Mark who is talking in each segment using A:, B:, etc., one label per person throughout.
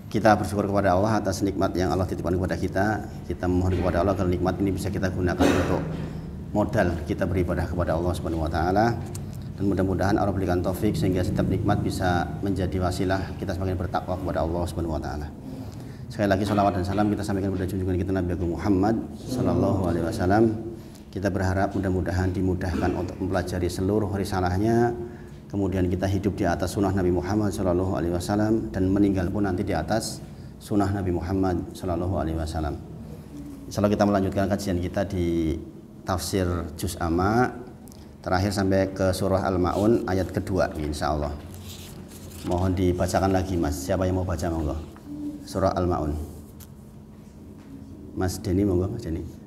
A: Kita bersyukur kepada Allah atas nikmat yang Allah titipkan kepada kita. Kita memohon kepada Allah agar nikmat ini bisa kita gunakan untuk modal kita beribadah kepada Allah Subhanahu wa taala. Dan mudah-mudahan Allah berikan taufik sehingga setiap nikmat bisa menjadi wasilah kita semakin bertakwa kepada Allah Subhanahu wa taala. Sekali lagi salawat dan salam kita sampaikan kepada junjungan kita Nabi Agung Muhammad sallallahu alaihi wasallam. Kita berharap mudah-mudahan dimudahkan untuk mempelajari seluruh risalahnya. Kemudian kita hidup di atas sunnah Nabi Muhammad Sallallahu Alaihi Wasallam dan meninggal pun nanti di atas sunnah Nabi Muhammad Sallallahu Alaihi Wasallam. Insyaallah kita melanjutkan kajian kita di tafsir Juz Amma terakhir sampai ke surah Al-Maun ayat kedua, insyaallah. Mohon dibacakan lagi Mas. Siapa yang mau baca monggo? Surah Al-Maun. Mas Deni monggo, Mas Deni.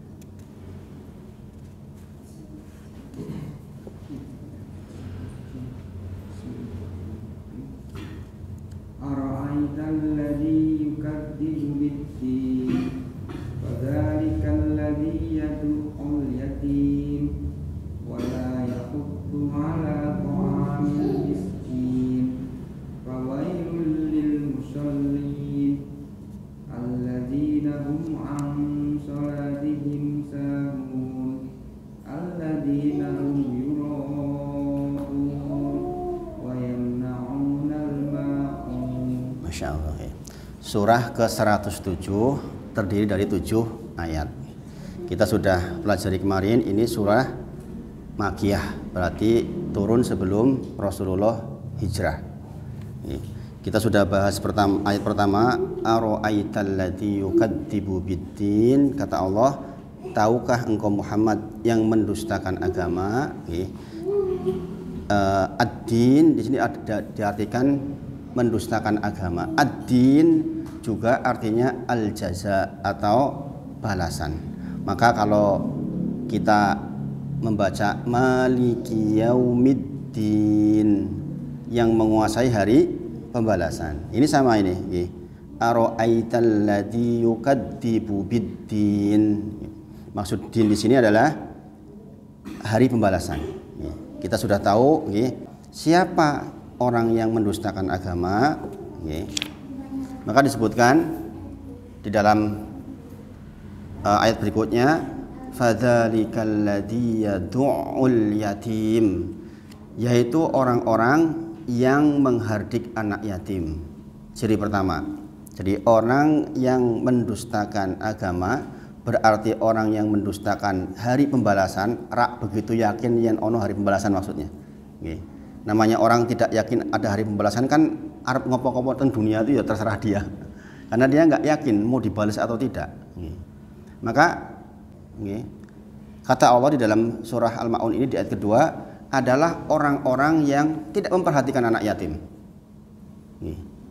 B: Ara'aitalladzi yukadzibu bid-din fadzalikal-ladzi yad'ul yatim wa la yahuddu 'ala ta'amil miskin fawailul lil musallin alladzina hum 'an salatihim sahun alladzina hum
A: Masya Allah. Surah ke-107 terdiri dari 7 ayat. Kita sudah pelajari kemarin, ini surah Makkiyah, berarti turun sebelum Rasulullah hijrah. Kita sudah bahas ayat pertama, Ara'aitalladzi yukadzibu bid-din, kata Allah, tahukah engkau Muhammad yang mendustakan agama? Ad-din di sini diartikan mendustakan agama. Ad-din juga artinya al-jaza atau balasan. Maka kalau kita membaca Maliki Yaumiddin, yang menguasai hari pembalasan, ini sama ini. Ara'aitalladzi yukadzibu bid-din. Maksud din di sini adalah hari pembalasan. Kita sudah tahu siapa orang yang mendustakan agama, maka disebutkan di dalam ayat berikutnya, fadzalikal-ladzi yad'ul yatim, yaitu orang-orang yang menghardik anak yatim. Ciri pertama, jadi orang yang mendustakan agama berarti orang yang mendustakan hari pembalasan. Rak begitu yakin yen ono hari pembalasan maksudnya. Namanya orang tidak yakin ada hari pembalasan kan arep ngopo-ngopo teng dunia itu ya terserah dia. Karena dia nggak yakin mau dibalas atau tidak. Maka kata Allah di dalam surah Al-Maun ini di ayat kedua adalah orang-orang yang tidak memperhatikan anak yatim.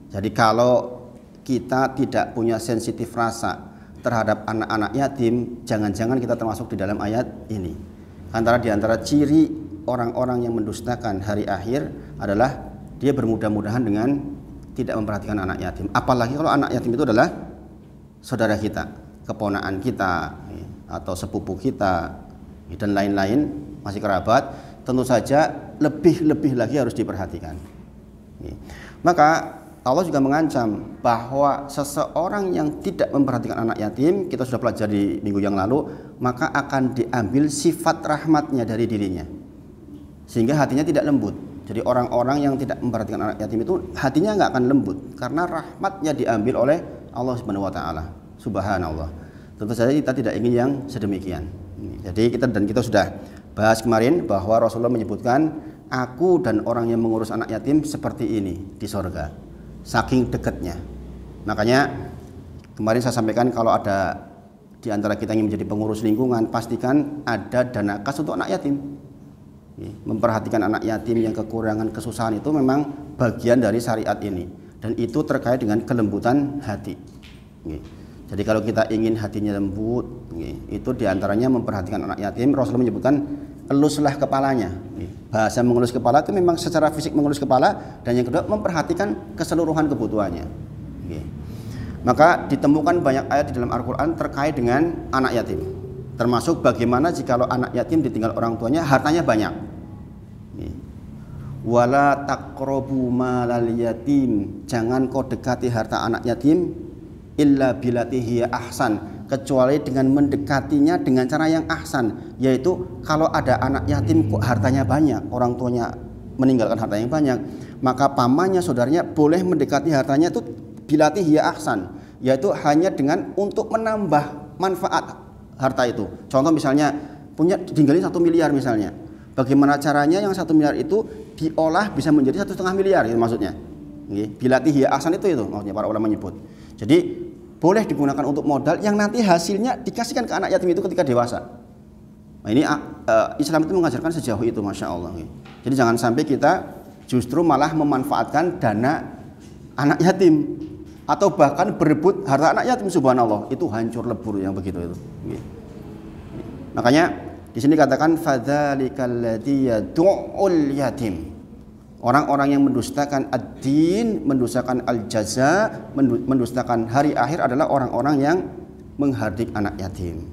A: Jadi kalau kita tidak punya sensitif rasa terhadap anak-anak yatim, jangan-jangan kita termasuk di dalam ayat ini. Di antara ciri orang-orang yang mendustakan hari akhir adalah dia bermudah-mudahan dengan tidak memperhatikan anak yatim. Apalagi kalau anak yatim itu adalah saudara kita, keponakan kita, atau sepupu kita, dan lain-lain, masih kerabat, tentu saja lebih lagi harus diperhatikan. Maka Allah juga mengancam bahwa seseorang yang tidak memperhatikan anak yatim, kita sudah pelajari minggu yang lalu, maka akan diambil sifat rahmatnya dari dirinya, sehingga hatinya tidak lembut. Jadi orang-orang yang tidak memperhatikan anak yatim itu hatinya nggak akan lembut karena rahmatnya diambil oleh Allah Subhanahu wa taala. Subhanallah. Tentu saja kita tidak ingin yang sedemikian. Jadi kita sudah bahas kemarin bahwa Rasulullah menyebutkan, aku dan orang yang mengurus anak yatim seperti ini di sorga, saking dekatnya. Makanya kemarin saya sampaikan kalau ada di antara kita yang menjadi pengurus lingkungan, pastikan ada dana kas untuk anak yatim. Memperhatikan anak yatim yang kekurangan kesusahan itu memang bagian dari syariat ini, dan itu terkait dengan kelembutan hati. Jadi kalau kita ingin hatinya lembut, itu diantaranya memperhatikan anak yatim. Rasulullah menyebutkan eluslah kepalanya. Bahasa mengelus kepala itu memang secara fisik mengelus kepala, dan yang kedua memperhatikan keseluruhan kebutuhannya. Maka ditemukan banyak ayat di dalam Al-Quran terkait dengan anak yatim, termasuk bagaimana jikalau anak yatim ditinggal orang tuanya, hartanya banyak. Wala taqrabu malal yatim, jangan kau dekati harta anak yatim illa billati hiya ahsan, kecuali dengan mendekatinya dengan cara yang ahsan, yaitu kalau ada anak yatim kok hartanya banyak, orang tuanya meninggalkan harta yang banyak, maka pamannya, saudaranya boleh mendekati hartanya itu billati hiya ahsan, yaitu hanya dengan untuk menambah manfaat harta itu. Contoh misalnya punya tinggalin 1 miliar misalnya, bagaimana caranya yang 1 miliar itu diolah bisa menjadi 1,5 miliar, itu maksudnya. Billati hiya ahsan itu maksudnya para ulama menyebut. Jadi boleh digunakan untuk modal yang nanti hasilnya dikasihkan ke anak yatim itu ketika dewasa. Nah ini Islam itu mengajarkan sejauh itu, masya Allah. Jadi jangan sampai kita justru malah memanfaatkan dana anak yatim atau bahkan berebut harta anak yatim, subhanallah, itu hancur lebur yang begitu itu. Makanya di sini katakan fadzalikal ladzi yad'ul yatim. Orang-orang yang mendustakan ad-din, mendustakan al-jaza, mendustakan hari akhir adalah orang-orang yang menghardik anak yatim.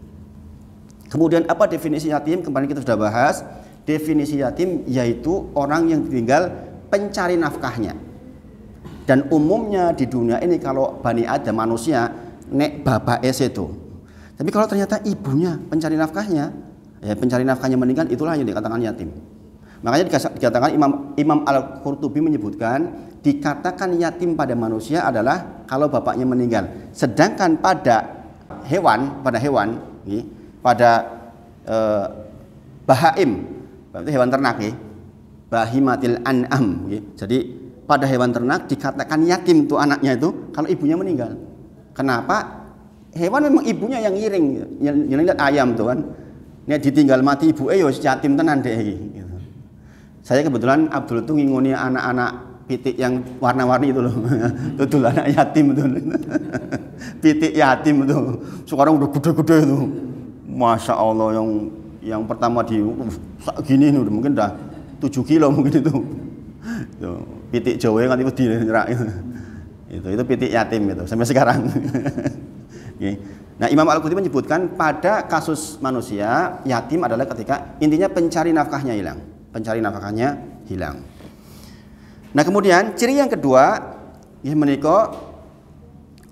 A: Kemudian apa definisi yatim? Kemarin kita sudah bahas. Definisi yatim yaitu orang yang tinggal pencari nafkahnya. Dan umumnya di dunia ini kalau Bani Adam manusia nek bapak itu. Tapi kalau ternyata ibunya pencari nafkahnya, ya pencari nafkahnya meninggal, itulah yang dikatakan yatim. Makanya dikatakan Imam Al-Qurtubi menyebutkan dikatakan yatim pada manusia adalah kalau bapaknya meninggal. Sedangkan pada hewan, pada bahaim, itu hewan ternak, bahimatil an'am. Jadi pada hewan ternak dikatakan yatim tuh anaknya itu kalau ibunya meninggal. Kenapa? Hewan memang ibunya yang ngiring, yang lihat ayam tuh kan. Nek ditinggal mati ibu yo yatim tenan deh gitu. Saya kebetulan Abdul itu nginguni anak-anak pitik yang warna-warni itu loh. Betul anak yatim itu. Pitik yatim itu. Sekarang udah gede-gede itu. Masya Allah, yang pertama di gini udah mungkin udah 7 kilo mungkin itu. Pitik Jawa kan itu dirak itu pitik yatim itu sampai sekarang. Nah, Imam Al-Qurtubi menyebutkan pada kasus manusia yatim adalah ketika intinya pencari nafkahnya hilang. Nah, kemudian ciri yang kedua menika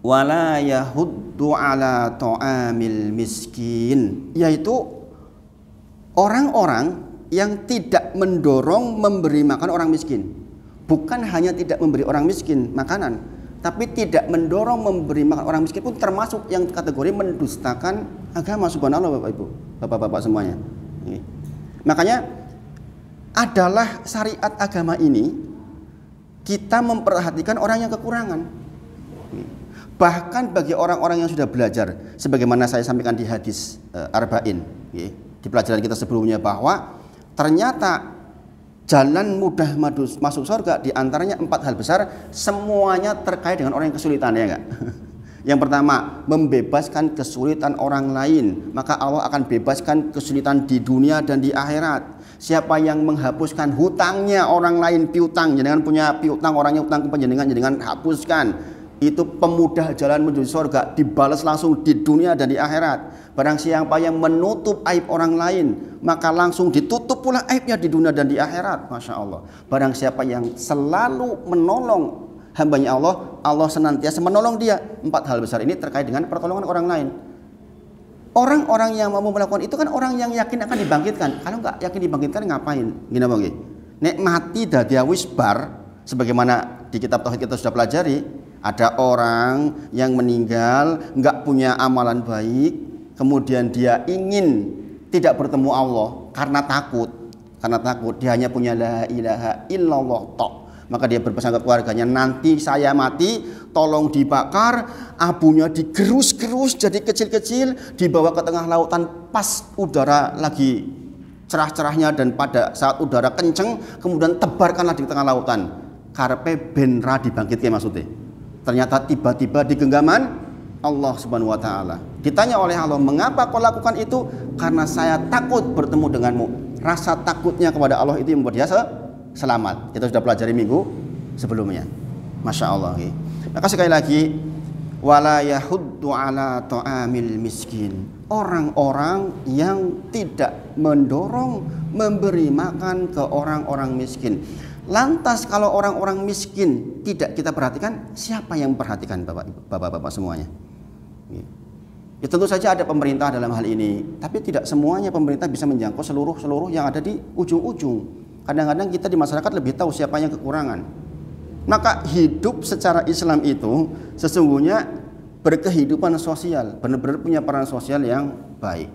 A: wala yahuddu ala ta'amil miskin, yaitu orang-orang yang tidak mendorong memberi makan orang miskin. Bukan hanya tidak memberi orang miskin makanan, tapi tidak mendorong memberi makan orang miskin pun termasuk yang kategori mendustakan agama, subhanallah Bapak Ibu, Bapak-bapak semuanya. Makanya adalah syariat agama ini kita memperhatikan orang yang kekurangan. Bahkan bagi orang-orang yang sudah belajar, sebagaimana saya sampaikan di hadis Arba'in, di pelajaran kita sebelumnya, bahwa ternyata jalan mudah masuk surga diantaranya 4 hal besar, semuanya terkait dengan orang yang kesulitan, ya enggak? Yang pertama, membebaskan kesulitan orang lain, maka Allah akan bebaskan kesulitan di dunia dan di akhirat. Siapa yang menghapuskan hutangnya orang lain, piutang, jenengan punya piutang, orangnya hutang ke panjenengan, jenengan hapuskan, itu pemudah jalan menuju surga, dibalas langsung di dunia dan di akhirat. Barang siapa yang menutup aib orang lain, maka langsung ditutup pula aibnya di dunia dan di akhirat. Masya Allah. Barang siapa yang selalu menolong hambanya Allah, Allah senantiasa menolong dia. 4 hal besar ini terkait dengan pertolongan orang lain. Orang-orang yang mau melakukan itu kan orang yang yakin akan dibangkitkan. Kalau nggak yakin dibangkitkan ngapain? Gini bang, nek mati dah dia wisbar, sebagaimana di kitab tauhid kita sudah pelajari, ada orang yang meninggal nggak punya amalan baik, kemudian dia ingin tidak bertemu Allah karena takut, dia hanya punya la ilaha illallah tok. Maka dia berpesan ke keluarganya, nanti saya mati tolong dibakar, abunya digerus-gerus jadi kecil-kecil, dibawa ke tengah lautan pas udara lagi cerah-cerahnya, dan pada saat udara kenceng kemudian tebarkanlah di tengah lautan. Karpe benra dibangkitkan maksudnya. Ternyata tiba-tiba di genggaman Allah Subhanahu wa taala. Ditanya oleh Allah, "Mengapa kau lakukan itu?" "Karena saya takut bertemu denganmu." Rasa takutnya kepada Allah itu yang membuat dia selamat. Kita sudah pelajari minggu sebelumnya. Masya Allah. Maka sekali lagi, wala yahuddu ala ta'amil miskin. Orang-orang yang tidak mendorong memberi makan ke orang-orang miskin. Lantas kalau orang-orang miskin tidak kita perhatikan, siapa yang memperhatikan Bapak-bapak semuanya? Ya tentu saja ada pemerintah dalam hal ini, tapi tidak semuanya pemerintah bisa menjangkau seluruh yang ada di ujung-ujung. Kadang-kadang kita di masyarakat lebih tahu siapa yang kekurangan. Maka hidup secara Islam itu sesungguhnya berkehidupan sosial, benar-benar punya peran sosial yang baik.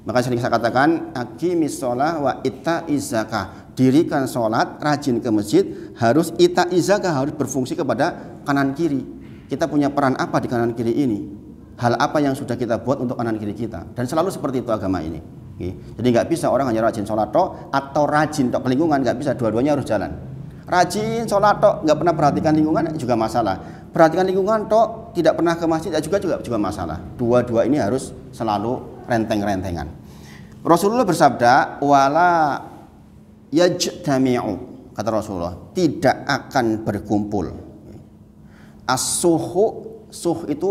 A: Maka sering saya katakan, aqimis shalah wa ittaiz zakah. Dirikan sholat, rajin ke masjid, harus ittaiz zakah, harus berfungsi kepada kanan kiri. Kita punya peran apa di kanan kiri ini? Hal apa yang sudah kita buat untuk kanan kiri kita? Dan selalu seperti itu agama ini. Jadi nggak bisa orang hanya rajin sholat tok atau rajin tok ke lingkungan, nggak bisa, dua-duanya harus jalan. Rajin sholat tok nggak pernah perhatikan lingkungan juga masalah. Perhatikan lingkungan tok tidak pernah ke masjid juga masalah. Dua-dua ini harus selalu renteng-rentengan. Rasulullah bersabda, wala yajtami'u, kata Rasulullah, tidak akan berkumpul. Suh itu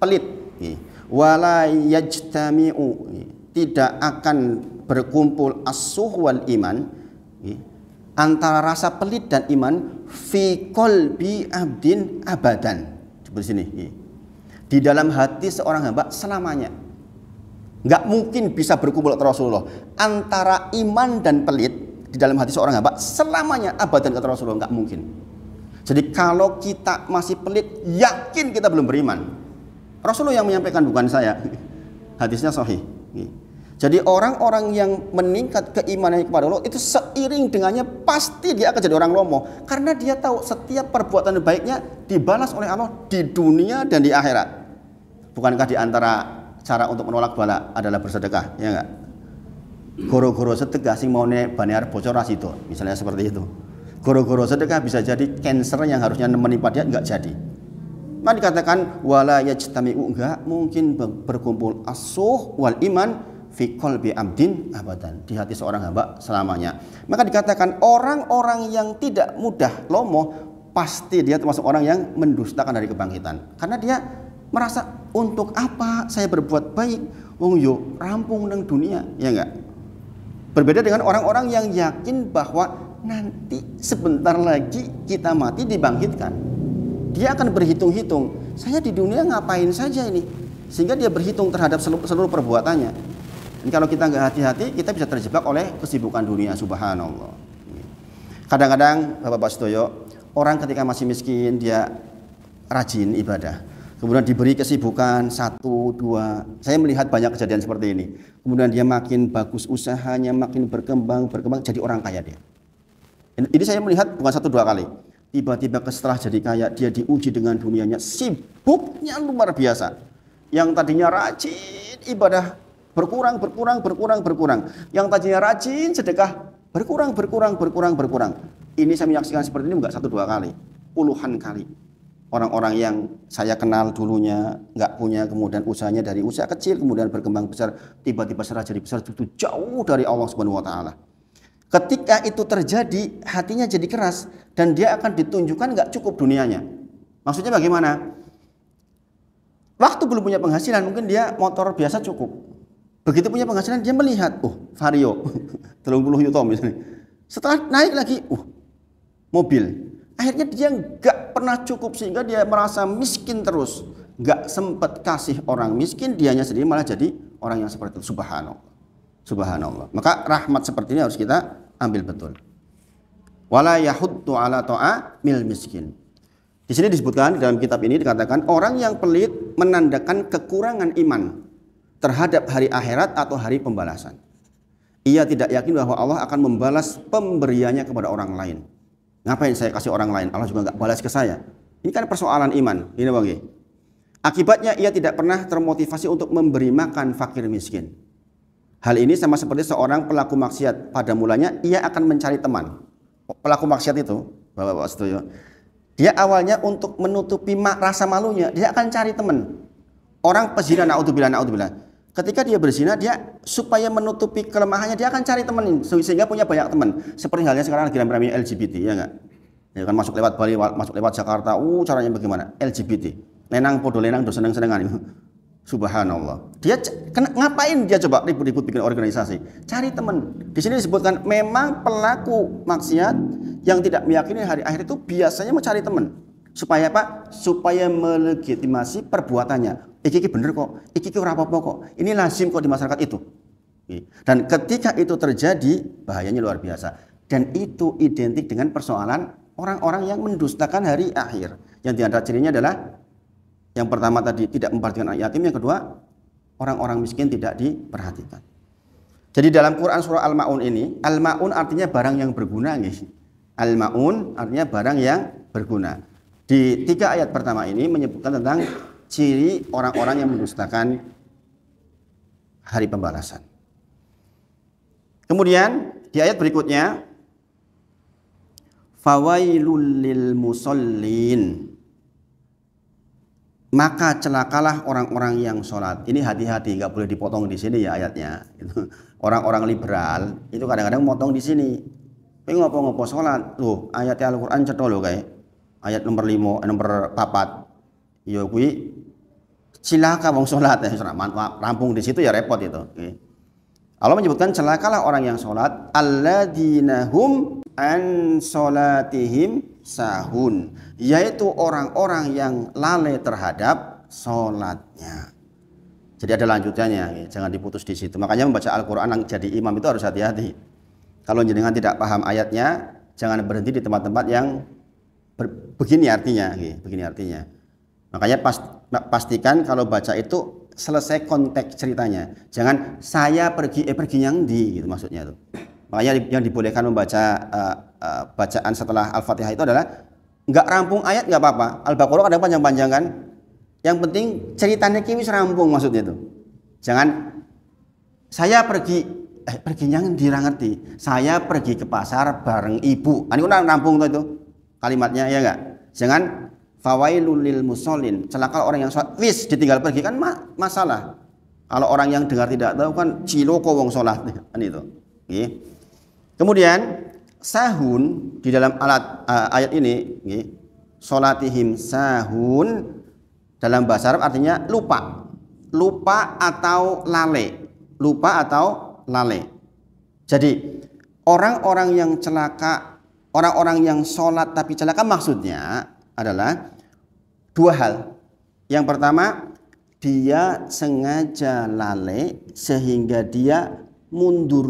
A: pelit. Wala yajtami'u, tidak akan berkumpul as-suh wal iman, antara rasa pelit dan iman, fi qalbi abdin abadan. Seperti sini. Di dalam hati seorang hamba selamanya. Nggak mungkin bisa berkumpul kata Rasulullah antara iman dan pelit di dalam hati seorang hamba selamanya abadan kata Rasulullah, nggak mungkin. Jadi kalau kita masih pelit, yakin kita belum beriman. Rasulullah yang menyampaikan, bukan saya. Hadisnya sahih. Jadi orang-orang yang meningkat keimanannya kepada Allah itu seiring dengannya pasti dia akan jadi orang lomo, karena dia tahu setiap perbuatan baiknya dibalas oleh Allah di dunia dan di akhirat. Bukankah di antara cara untuk menolak bala adalah bersedekah, ya enggak? Goro-goro sedekah sing maune banear bocor rasito, misalnya seperti itu. Goro-goro sedekah bisa jadi cancer yang harusnya menimpa dia enggak jadi. Maka dikatakan wala yajtami'u, enggak mungkin berkumpul as-suh wal iman fi qalbi abdin abadan, di hati seorang hamba selamanya. Maka dikatakan orang-orang yang tidak mudah lomo pasti dia termasuk orang yang mendustakan dari kebangkitan, karena dia merasa untuk apa saya berbuat baik, wong yo rampung nang dunia, ya enggak? Berbeda dengan orang-orang yang yakin bahwa nanti sebentar lagi kita mati dibangkitkan. Dia akan berhitung-hitung, saya di dunia ngapain saja ini, sehingga dia berhitung terhadap seluruh perbuatannya. Dan kalau kita nggak hati-hati, kita bisa terjebak oleh kesibukan dunia, subhanallah. Kadang-kadang Bapak-bapak sedoyo, orang ketika masih miskin dia rajin ibadah, kemudian diberi kesibukan 1, 2. Saya melihat banyak kejadian seperti ini. Kemudian dia makin bagus usahanya, makin berkembang, jadi orang kaya dia. Ini saya melihat bukan 1, 2 kali. Tiba-tiba setelah jadi kaya, dia diuji dengan dunianya, sibuknya luar biasa. Yang tadinya rajin ibadah berkurang. Yang tadinya rajin sedekah berkurang. Ini saya menyaksikan seperti ini enggak 1, 2 kali, puluhan kali. Orang-orang yang saya kenal dulunya nggak punya, kemudian usahanya dari usaha kecil kemudian berkembang besar, tiba-tiba serah jadi besar, itu jauh dari Allah Subhanahu wa taala. Ketika itu terjadi, hatinya jadi keras dan dia akan ditunjukkan nggak cukup dunianya. Maksudnya bagaimana? Waktu belum punya penghasilan, mungkin dia motor biasa cukup. Begitu punya penghasilan, dia melihat, Vario 30 juta misalnya. Setelah naik lagi, mobil. Akhirnya dia nggak pernah cukup sehingga dia merasa miskin terus. Nggak sempat kasih orang miskin, dianya sendiri malah jadi orang yang seperti itu. Subhanallah. Maka rahmat seperti ini harus kita ambil betul. Wala yahuddu ala ta'amil miskin. Di sini disebutkan, di dalam kitab ini dikatakan orang yang pelit menandakan kekurangan iman terhadap hari akhirat atau hari pembalasan. Ia tidak yakin bahwa Allah akan membalas pemberiannya kepada orang lain. Ngapain saya kasih orang lain? Allah juga nggak balas ke saya. Ini kan persoalan iman. Ini bagi. Akibatnya ia tidak pernah termotivasi untuk memberi makan fakir miskin. Hal ini sama seperti seorang pelaku maksiat. Pada mulanya ia akan mencari teman. Pelaku maksiat itu, Bapak-bapak setuju? Dia awalnya untuk menutupi rasa malunya, dia akan cari teman. Orang pezina, naudzubillah. Ketika dia berzina, dia supaya menutupi kelemahannya, dia akan cari teman sehingga punya banyak teman. Seperti halnya sekarang lagi rame-rame LGBT, ya enggak? Ya kan masuk lewat Bali, masuk lewat Jakarta, caranya bagaimana? LGBT. Lenang podo lenang do seneng-senengan. Subhanallah. Dia ngapain dia coba ribut-ribut bikin organisasi? Cari teman. Di sini disebutkan memang pelaku maksiat yang tidak meyakini hari akhir itu biasanya mencari teman. Supaya apa? Supaya melegitimasi perbuatannya. Iki bener kok, iki ora apa-apa kok. Ini lazim kok di masyarakat itu. Dan ketika itu terjadi, bahayanya luar biasa. Dan itu identik dengan persoalan orang-orang yang mendustakan hari akhir. Yang di antara cirinya adalah yang pertama tadi tidak memperhatikan anak yatim, yang kedua orang-orang miskin tidak diperhatikan. Jadi dalam Quran surah Al-Maun ini, Al-Maun artinya barang yang berguna, guys. Al-Maun artinya barang yang berguna. Di 3 ayat pertama ini menyebutkan tentang ciri orang-orang yang mendustakan hari pembalasan. Kemudian di ayat berikutnya, fawailul lil musallin, maka celakalah orang-orang yang sholat. Ini hati-hati, nggak boleh dipotong di sini ya ayatnya. Orang-orang liberal itu kadang-kadang motong di sini. Tapi ngopo-ngopo sholat, loh ayatnya Al-Quran cetha loh kayak ayat nomor 5, nomor 4. Ya kui cilaka wong sholat ya, rampung di situ ya repot itu. Allah menyebutkan celakalah orang yang sholat, alladzina hum an sholatihim sahun, yaitu orang-orang yang lalai terhadap sholatnya. Jadi ada lanjutannya, jangan diputus di situ. Makanya membaca Al-Quran jadi imam itu harus hati-hati. Kalau jenengan tidak paham ayatnya, jangan berhenti di tempat-tempat yang begini artinya. Begini artinya. Makanya pastikan kalau baca itu selesai konteks ceritanya. Jangan saya pergi yang di, gitu maksudnya itu. Makanya yang dibolehkan membaca bacaan setelah Al-Fatihah itu adalah nggak rampung ayat nggak apa-apa. Al-Baqarah kadang panjang-panjang kan. Yang penting ceritanya kiwis rampung maksudnya itu. Jangan saya pergi yang ngerti. Saya pergi ke pasar bareng ibu. Ini udah rampung tuh itu kalimatnya ya enggak. Jangan fawailul lil musallin, celaka orang yang sholat. Wis ditinggal pergi kan masalah. Kalau orang yang dengar tidak tahu kan ciloko wong sholat kan itu. Kemudian sahun di dalam ayat ini, sholatihim sahun dalam bahasa Arab artinya lupa atau lalai. Jadi orang-orang yang celaka, orang-orang yang sholat tapi celaka maksudnya adalah 2 hal. Yang pertama, dia sengaja lalai sehingga dia mundur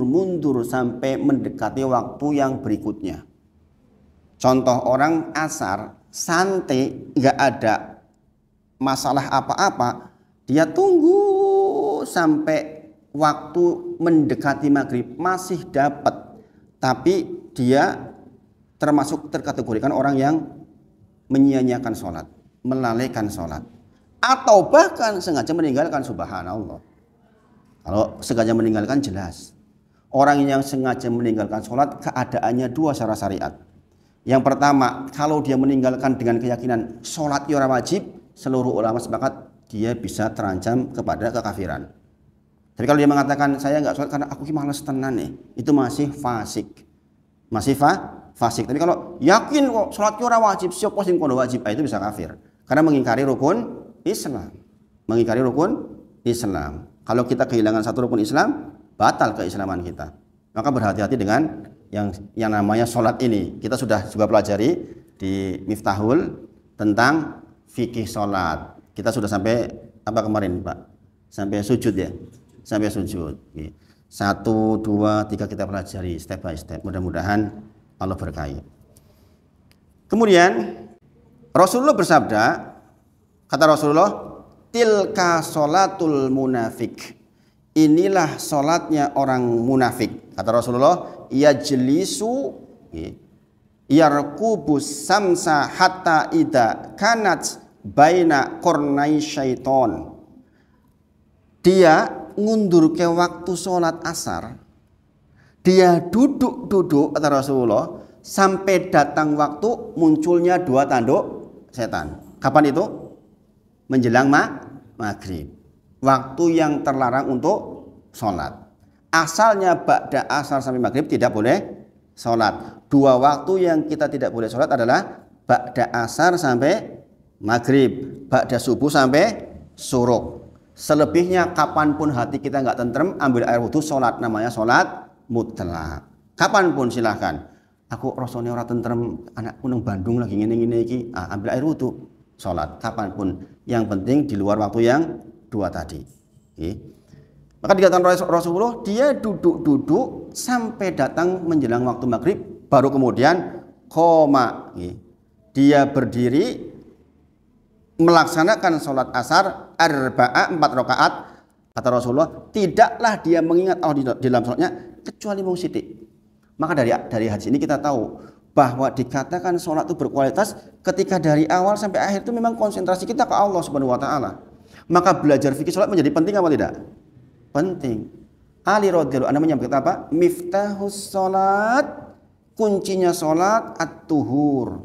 A: sampai mendekati waktu yang berikutnya. Contoh orang asar santai, nggak ada masalah apa-apa, dia tunggu sampai waktu mendekati maghrib masih dapat, tapi dia terkategorikan orang yang menyia-nyiakan sholat, melalaikan sholat, atau bahkan sengaja meninggalkan. Subhanallah. Kalau sengaja meninggalkan jelas. Orang yang sengaja meninggalkan sholat keadaannya 2 secara syariat. Yang pertama, kalau dia meninggalkan dengan keyakinan sholat ora wajib, seluruh ulama sepakat dia bisa terancam kepada kekafiran. Tapi kalau dia mengatakan saya nggak sholat karena aku males tenan nih, itu masih fasik. Fasik. Tapi kalau yakin kok sholat ora wajib, siapa sing kono wajib, itu bisa kafir. Karena mengingkari rukun Islam. Kalau kita kehilangan satu rukun Islam, batal keislaman kita. Maka berhati-hati dengan yang namanya sholat ini. Kita sudah juga pelajari di Miftahul tentang fikih sholat. Kita sudah sampai apa kemarin Pak? Sampai sujud ya? Sampai sujud. 1, 2, 3 kita pelajari step by step. Mudah-mudahan Allah berkahi. Kemudian Rasulullah bersabda, kata Rasulullah, tilka sholatul munafik. Inilah sholatnya orang munafik. Kata Rasulullah, yajlisu yarkubus samsa hatta ida kanat baina kornai syaiton. Dia ngundur ke waktu sholat asar. Dia duduk kata Rasulullah sampai datang waktu munculnya 2 tanduk setan. Kapan itu? Menjelang maghrib. Waktu yang terlarang untuk sholat. Asalnya ba'da asar sampai maghrib tidak boleh sholat. 2 waktu yang kita tidak boleh sholat adalah ba'da asar sampai maghrib, ba'da subuh sampai syuruk. Selebihnya kapanpun hati kita nggak tentrem, ambil air wudhu, sholat, namanya sholat mutlak. Kapanpun silahkan. Aku rasanya ora tentrem, anakku nang Bandung lagi ngene-ngene iki, ambil air wudhu, sholat kapanpun. Yang penting di luar waktu yang 2 tadi. Okay. Maka dikatakan Rasulullah, dia duduk-duduk sampai datang menjelang waktu maghrib, baru kemudian koma. Okay. Dia berdiri melaksanakan sholat asar 4 rakaat. Kata Rasulullah, tidaklah dia mengingat Allah di dalam sholatnya kecuali mau sidik. Maka dari hadis ini kita tahu bahwa dikatakan sholat itu berkualitas ketika dari awal sampai akhir itu memang konsentrasi kita ke Allah Subhanahu wa taala. Maka belajar fikih sholat menjadi penting apa tidak? Penting. Ali radhiyallahu anhu menyebut apa? Miftahus sholat, kuncinya sholat at-tuhur.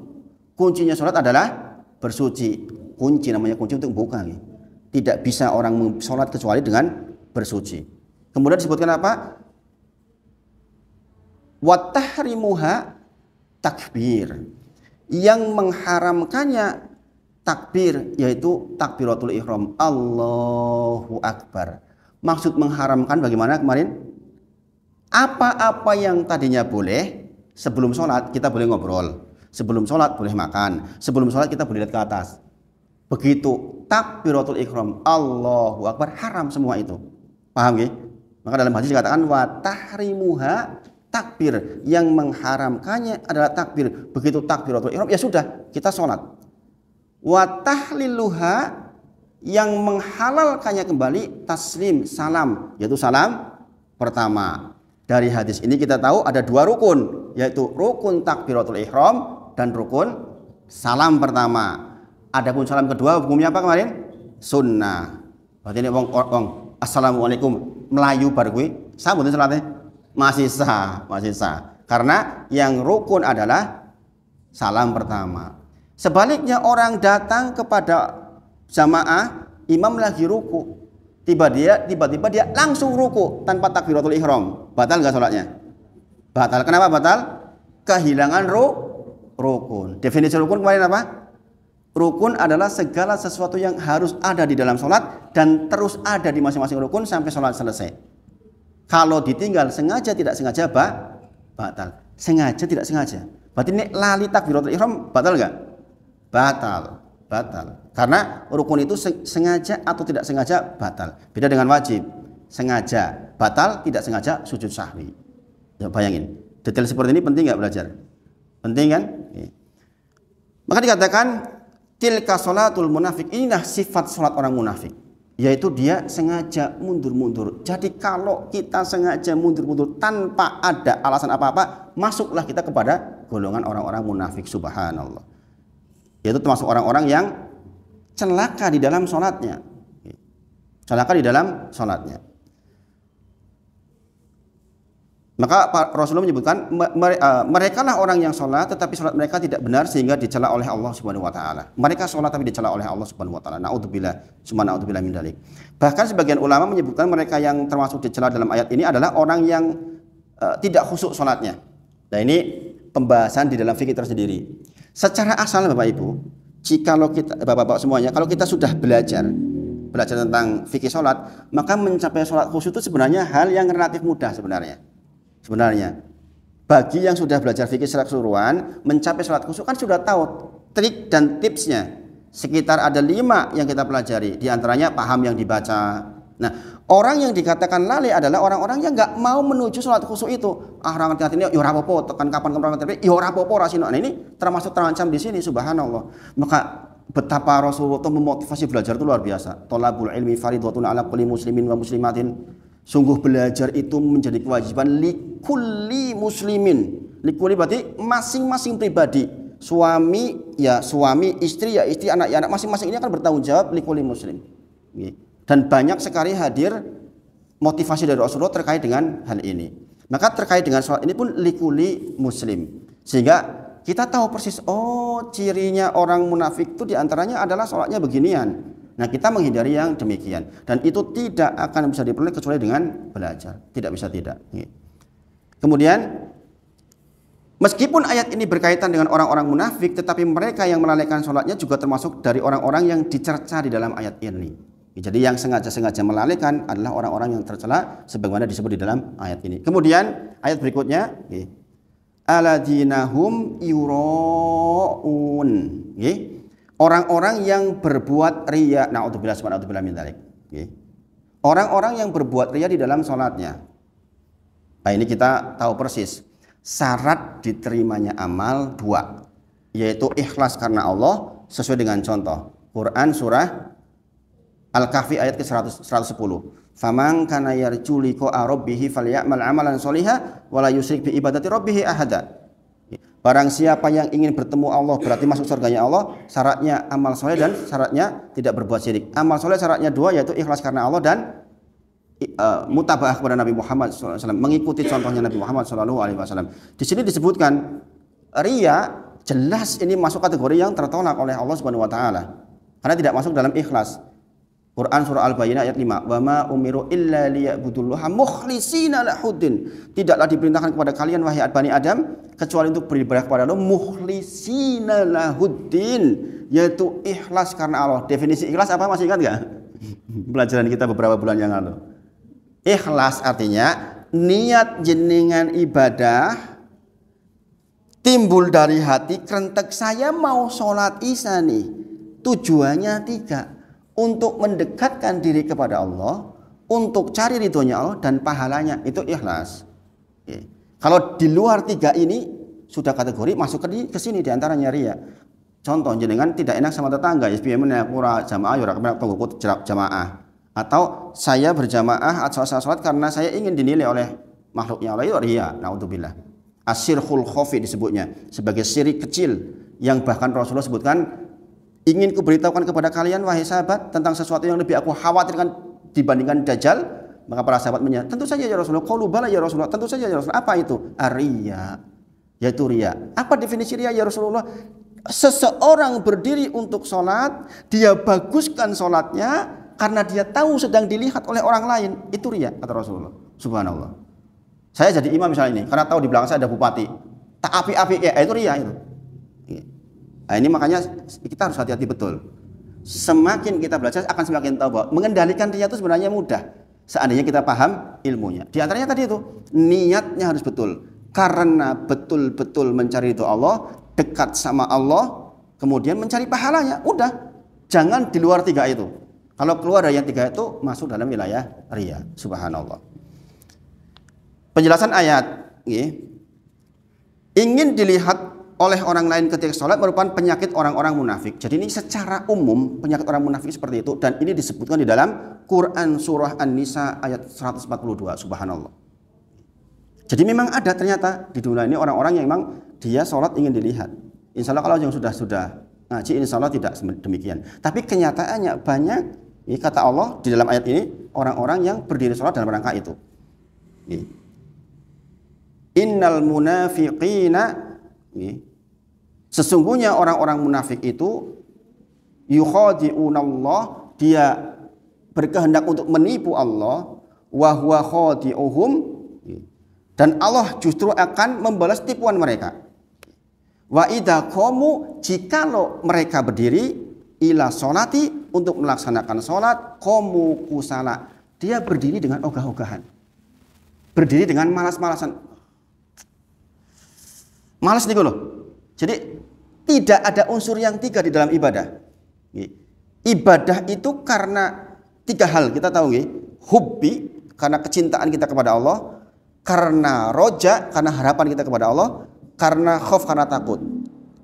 A: Kuncinya sholat adalah bersuci. Kunci, namanya kunci untuk buka. Tidak bisa orang sholat kecuali dengan bersuci. Kemudian disebutkan apa? Watahrimuha takbir. Yang mengharamkannya takbir, yaitu takbiratul ihram, Allahu Akbar. Maksud mengharamkan bagaimana kemarin? Apa-apa yang tadinya boleh, sebelum sholat kita boleh ngobrol, sebelum sholat boleh makan, sebelum sholat kita boleh lihat ke atas. Begitu takbiratul ihram, Allahu Akbar, haram semua itu. Paham ya? Maka dalam hadis dikatakan watahrimuha takbir, yang mengharamkannya adalah takbir. Begitu takbiratul ihram, ya sudah, kita sholat. Wa tahliluha, yang menghalalkannya kembali taslim, salam, yaitu salam pertama. Dari hadis ini kita tahu ada 2 rukun, yaitu rukun takbiratul ihram dan rukun salam pertama. Adapun salam kedua hukumnya apa kemarin? Sunnah. Berarti ini wong assalamualaikum melayu bar kuwi sah mboten salatnya? Masih sah. Karena yang rukun adalah salam pertama. Sebaliknya orang datang kepada jamaah, imam lagi ruku, tiba-tiba dia langsung ruku tanpa takbiratul ihram. Batal nggak sholatnya? Batal. Kenapa batal? Kehilangan rukun. Definisi rukun kemarin apa? Rukun adalah segala sesuatu yang harus ada di dalam sholat dan terus ada di masing-masing rukun sampai sholat selesai. Kalau ditinggal sengaja tidak sengaja batal. Sengaja tidak sengaja. Berarti ini lali takbiratul ihram batal enggak? Batal. Karena rukun itu sengaja atau tidak sengaja batal. Beda dengan wajib. Sengaja batal, tidak sengaja sujud sahwi. Ya, bayangin. Detail seperti ini penting enggak belajar? Penting kan? Oke. Maka dikatakan tilka sholatul munafik. Inilah sifat sholat orang munafik. Yaitu dia sengaja mundur-mundur. Jadi kalau kita sengaja mundur-mundur tanpa ada alasan apa-apa, masuklah kita kepada golongan orang-orang munafik, subhanallah. Yaitu termasuk orang-orang yang celaka di dalam sholatnya. Maka Rasulullah menyebutkan mereka lah orang yang sholat tetapi sholat mereka tidak benar sehingga dicela oleh Allah Subhanahu wa taala. Mereka sholat tapi dicela oleh Allah Subhanahu wa taala. Naudzubillah min dzalik. Bahkan sebagian ulama menyebutkan mereka yang termasuk dicela dalam ayat ini adalah orang yang tidak khusyuk sholatnya. Nah, ini pembahasan di dalam fikih tersendiri. Secara asal Bapak Ibu, jikalau kita Bapak-bapak semuanya, kalau kita sudah belajar tentang fikih sholat, maka mencapai sholat khusyuk itu sebenarnya hal yang relatif mudah sebenarnya. Bagi yang sudah belajar fikih secara keseluruhan, mencapai sholat khusyuk kan sudah tahu trik dan tipsnya. Sekitar ada 5 yang kita pelajari. Di antaranya paham yang dibaca. Nah, orang yang dikatakan lalai adalah orang-orang yang nggak mau menuju sholat khusyuk itu. Orang ini ya ora apa-apa, tekan kapan tapi ya ora apa-apa rasino. Nah, ini termasuk terancam di sini, subhanallah. Maka betapa Rasulullah memotivasi belajar itu luar biasa. Thalabul ilmi fardhatun ala kulli muslimin wa muslimatin. Sungguh belajar itu menjadi kewajiban likulli muslimin. Likulli berarti masing-masing pribadi. Suami ya suami, istri ya istri, anak ya anak, masing-masing ini akan bertanggung jawab likulli muslim. Dan banyak sekali hadir motivasi dari Rasulullah terkait dengan hal ini. Maka terkait dengan sholat ini pun likulli muslim. Sehingga kita tahu persis, oh cirinya orang munafik itu diantaranya adalah sholatnya beginian. Nah, kita menghindari yang demikian, dan itu tidak akan bisa diperoleh kecuali dengan belajar. Tidak bisa tidak. Kemudian meskipun ayat ini berkaitan dengan orang-orang munafik, tetapi mereka yang melalaikan sholatnya juga termasuk dari orang-orang yang dicerca di dalam ayat ini. Jadi yang sengaja-sengaja melalaikan adalah orang-orang yang tercela sebagaimana disebut di dalam ayat ini. Kemudian ayat berikutnya, aladinahum yuraun. Orang-orang yang berbuat riya, naudzubillah subhanallahi min dzalik. Orang-orang yang berbuat riya di dalam salatnya. Nah, ini kita tahu persis. Syarat diterimanya amal 2, yaitu ikhlas karena Allah sesuai dengan contoh Quran surah Al-Kahfi ayat ke-110. Faman kana yarju liqa'a rabbih falyamal amalan sholihan wala yusyrik bi ibadati rabbih ahada. Barang siapa yang ingin bertemu Allah berarti masuk surganya Allah, syaratnya amal soleh dan syaratnya tidak berbuat syirik. Amal soleh syaratnya 2, yaitu ikhlas karena Allah dan mutabaah kepada Nabi Muhammad SAW, mengikuti contohnya Nabi Muhammad SAW. Di sini disebutkan riya, jelas ini masuk kategori yang tertolak oleh Allah Subhanahu Wa Taala karena tidak masuk dalam ikhlas. Quran surah Al-Bayyinah ayat 5. Wa ma umiru illa liya'budullaha mukhlishina lahuddin. Tidaklah diperintahkan kepada kalian wahai Bani Adam kecuali untuk beribadah kepada Allah mukhlishina lahuddin, yaitu ikhlas karena Allah. Definisi ikhlas apa, masih ingat enggak? Pelajaran kita beberapa bulan yang lalu. Ikhlas artinya niat jenengan ibadah timbul dari hati, kerentek saya mau sholat isya nih. Tujuannya 3, untuk mendekatkan diri kepada Allah, untuk cari ridhonya Allah dan pahalanya, itu ikhlas. Kalau di luar 3 ini sudah kategori masuk ke sini, diantaranya riya. Contoh, jenengan tidak enak sama tetangga, SPM-nya kurang jamaah, yura tunggu jamaah. Atau saya berjamaah atau sholat karena saya ingin dinilai oleh makhluknya Allah, itu riya, naudzubillah. Asyirkul khafi disebutnya sebagai syirik kecil yang bahkan Rasulullah sebutkan, ingin kuberitahukan kepada kalian wahai sahabat tentang sesuatu yang lebih aku khawatirkan dibandingkan Dajjal. Maka para sahabat menyatakan, tentu saja ya Rasulullah. Qalu bala ya Rasulullah, tentu saja ya Rasulullah. Apa itu? Riya, yaitu riya. Apa definisi riya ya Rasulullah? Seseorang berdiri untuk sholat, dia baguskan sholatnya karena dia tahu sedang dilihat oleh orang lain, itu riya, kata Rasulullah. Subhanallah. Saya jadi imam misalnya ini, karena tahu di belakang saya ada bupati, tak api-api, ya itu riya itu. Nah, ini makanya kita harus hati-hati betul. Semakin kita belajar akan semakin tahu bahwa mengendalikan riya itu sebenarnya mudah, seandainya kita paham ilmunya. Di antaranya tadi itu, niatnya harus betul, karena betul-betul mencari itu Allah, dekat sama Allah, kemudian mencari pahalanya. Udah, jangan di luar 3 itu. Kalau keluar dari yang 3 itu masuk dalam wilayah riya. Subhanallah. Penjelasan ayat, ingin dilihat oleh orang lain ketika sholat merupakan penyakit orang-orang munafik. Jadi ini secara umum penyakit orang munafik seperti itu, dan ini disebutkan di dalam Quran surah An-Nisa ayat 142. Subhanallah. Jadi memang ada ternyata di dunia ini orang-orang yang memang dia sholat ingin dilihat. Insya Allah kalau yang sudah ngaji insya Allah tidak demikian. Tapi kenyataannya banyak, kata Allah di dalam ayat ini, orang-orang yang berdiri sholat dalam rangka itu. Innal munafiqina, sesungguhnya orang-orang munafik itu yukhadi'unallah, dia berkehendak untuk menipu Allah, wa huwa khadi'uhum, dan Allah justru akan membalas tipuan mereka. Wa idza qamu, jikalau mereka berdiri ila sholati, untuk melaksanakan sholat, qamu kusala, dia berdiri dengan ogah-ogahan, berdiri dengan malas-malasan. Malas nih loh. Jadi tidak ada unsur yang 3 di dalam ibadah. Ibadah itu karena 3 hal kita tahu, hubbi, karena kecintaan kita kepada Allah, karena roja, karena harapan kita kepada Allah, karena khauf, karena takut.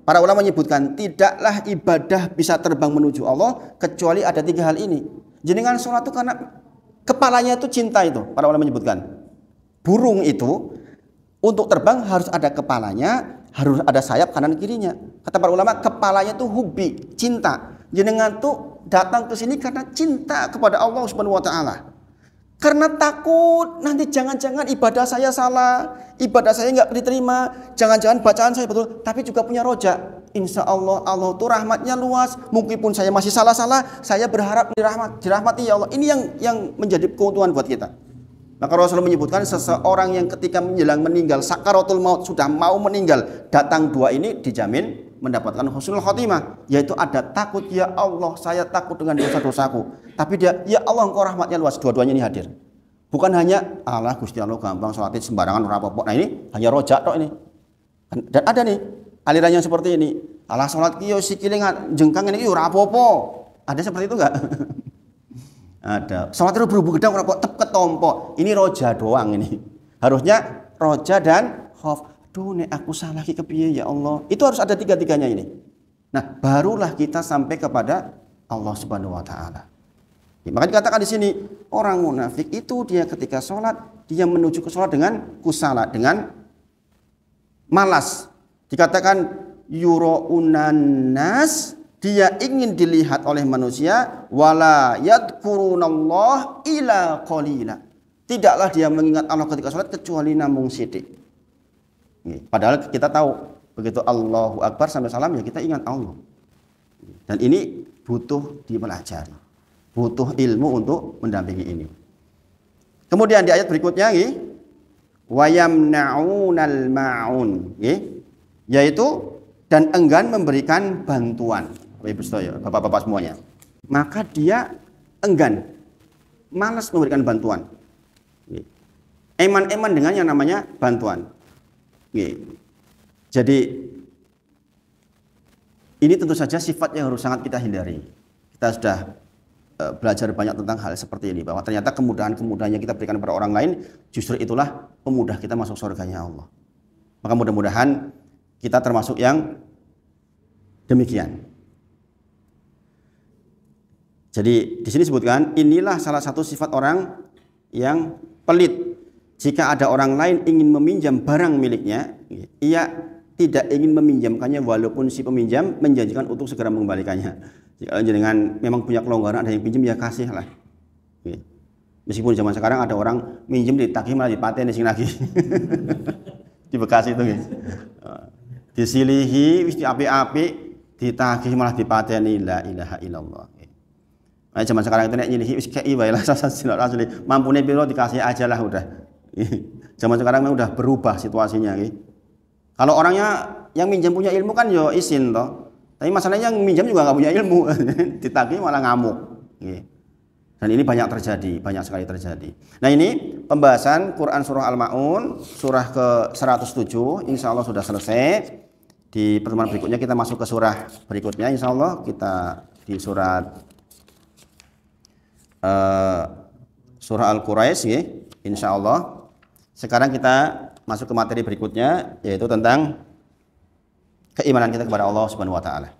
A: Para ulama menyebutkan tidaklah ibadah bisa terbang menuju Allah kecuali ada 3 hal ini. Jenengan sholat itu karena kepalanya itu cinta itu. Para ulama menyebutkan burung itu untuk terbang harus ada kepalanya, harus ada sayap kanan kirinya. Kata para ulama, kepalanya itu hubbi, cinta. Jenengan tuh datang ke sini karena cinta kepada Allah Subhanahu wa taala. Karena takut nanti jangan-jangan ibadah saya salah, ibadah saya nggak diterima, jangan-jangan bacaan saya betul, tapi juga punya roja. Insya Allah, Allah itu rahmatnya luas. Mungkin saya masih salah-salah, saya berharap dirahmati ya Allah. Ini yang menjadi keuntungan buat kita. Maka Rasulullah menyebutkan seseorang yang ketika menjelang meninggal, sakaratul maut, sudah mau meninggal, datang 2 ini dijamin mendapatkan husnul khotimah, yaitu ada takut, ya Allah saya takut dengan dosa-dosaku, tapi dia ya Allah engkau rahmatnya luas, dua-duanya ini hadir. Bukan hanya Allah Gusti Allah gampang sholat sembarangan ora apa-apa. Nah ini hanya rojak tok ini. Dan ada nih aliran yang seperti ini. Allah sholat ki yo sikile jengkang ini ora apa-apa. Ada seperti itu enggak? Ada. Sholat itu berhubung gedang ora tep ketompo. Ini roja doang ini. Harusnya roja dan khauf. Duh nek aku salah ki kepiye ya Allah. Itu harus ada tiga-tiganya ini. Nah, barulah kita sampai kepada Allah Subhanahu wa taala. Ya, maka dikatakan di sini orang munafik itu dia ketika sholat dia menuju ke sholat dengan kusala, dengan malas. Dikatakan yuraunan nas, dia ingin dilihat oleh manusia, wala yadkurunallah ila qalila. Tidaklah dia mengingat Allah ketika sholat kecuali namung sidik. Padahal kita tahu begitu Allahu Akbar sampai salam ya kita ingat Allah. Dan ini butuh dipelajari, butuh ilmu untuk mendampingi ini. Kemudian di ayat berikutnya wayamnaunal maun, yaitu dan enggan memberikan bantuan. Bapak-bapak semuanya. Maka dia enggan, malas memberikan bantuan. Eman-eman dengan yang namanya bantuan. Jadi ini tentu saja sifat yang harus sangat kita hindari. Kita sudah belajar banyak tentang hal seperti ini, bahwa ternyata kemudahan-kemudahan yang kita berikan kepada orang lain justru itulah pemudah kita masuk surganya Allah. Maka mudah-mudahan kita termasuk yang demikian. Jadi di sini disebutkan inilah salah satu sifat orang yang pelit. Jika ada orang lain ingin meminjam barang miliknya, ia tidak ingin meminjamkannya walaupun si peminjam menjanjikan untuk segera mengembalikannya. Jika dengan memang punya kelonggaran ada yang pinjam ya kasih lah. Meskipun zaman sekarang ada orang minjem ditagih malah dipaten sing lagi. Di Bekasi itu disilihi wis diapi-api ditagih malah dipateni, la ilaha illallah. Nah, zaman sekarang itu nek nyilihi wis kei wae lah asli. Mampune piro dikasih aja lah udah. Zaman sekarang memang udah berubah situasinya. Kalau orangnya yang minjam punya ilmu kan yo izin toh. Tapi masalahnya yang minjam juga nggak punya ilmu, ditagih malah ngamuk. Dan ini banyak terjadi, banyak sekali terjadi. Nah ini pembahasan Quran Surah Al-Ma'un, surah ke-107, insya Allah sudah selesai. Di pertemuan berikutnya kita masuk ke surah berikutnya, insya Allah kita di surat surah Al-Quraisy, insya Allah. Sekarang kita masuk ke materi berikutnya, yaitu tentang keimanan kita kepada Allah Subhanahu wa taala.